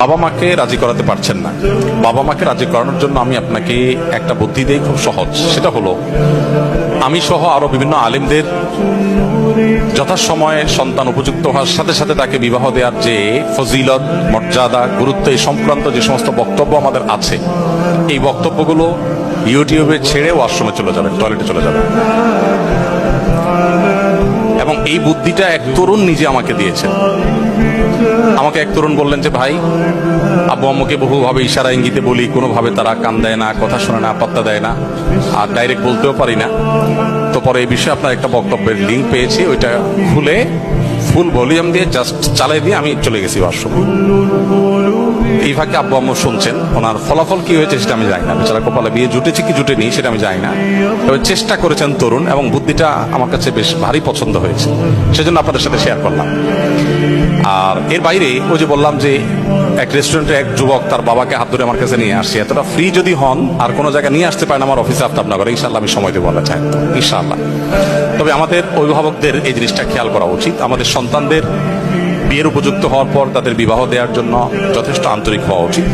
বাবা মাকে রাজি করাতে পারছেন না, বাবা মাকে রাজি করানোর জন্য আমি আপনাকে একটা বুদ্ধি দেই, খুব সহজ। সেটা হলো, আমি সহ আরো বিভিন্ন আলেমদের যথাসময়ে সন্তান উপযুক্ত হওয়ার সাথে সাথে তাকে বিবাহ দেওয়ার যে ফজিলত, মর্যাদা, গুরুত্ব, এই সংক্রান্ত যে সমস্ত বক্তব্য আমাদের আছে, এই বক্তব্যগুলো ইউটিউবে ছেড়ে ওয়াশরুমে চলে যাবেন, টয়লেটে চলে যাবেন। এবং এই বুদ্ধিটা এক তরুণ নিজে আমাকে দিয়েছেন। আমাকে এক তরুণ বললেন যে, ভাই, আব্বু আম্মুকে বহুভাবে ইশারা ইঙ্গিতে বলি, কোনোভাবে তারা কান দেয় না, কথা শোনে না, পাত্তা দেয় না, আর ডাইরেক্ট বলতেও পারি না। তো পরে এই বিষয়ে আপনার একটা বক্তব্যের লিঙ্ক পেয়েছি, ওইটা খুলে ফুল ভলিউম দিয়ে জাস্ট চালাই দিয়ে আমি চলে গেছি ওয়াশরুম। এই ফাঁকে আব্বু আম্মু শুনছেন। ওনার ফলাফল কি হয়েছে সেটা আমি জানি না, বেচারা কপালে বিয়ে জুটেছে কি জুটেনি সেটা আমি জানি না, তবে চেষ্টা করেছেন তরুণ, এবং বুদ্ধিটা আমার কাছে বেশ ভারী পছন্দ হয়েছে, সেজন্য আপনাদের সাথে শেয়ার করলাম। আর এর বাইরে ওই যে বললাম যে এক রেস্টুরেন্টে এক যুবক তার বাবাকে হাত ধরে আমার কাছে নিয়ে আসছে, এতটা ফ্রি যদি হন আর কোনো জায়গায় নিয়ে আসতে পারেন আমার অফিসে আফতাবনগরে, ইনশাল্লাহ আমি সময় দেবো, আল্লাহ চাই ইনশাল্লাহ। তবে আমাদের অভিভাবকদের এই জিনিসটা খেয়াল করা উচিত, আমাদের সন্তানদের বিয়ের উপযুক্ত হওয়ার পর তাদের বিবাহ দেওয়ার জন্য যথেষ্ট আন্তরিক হওয়া উচিত।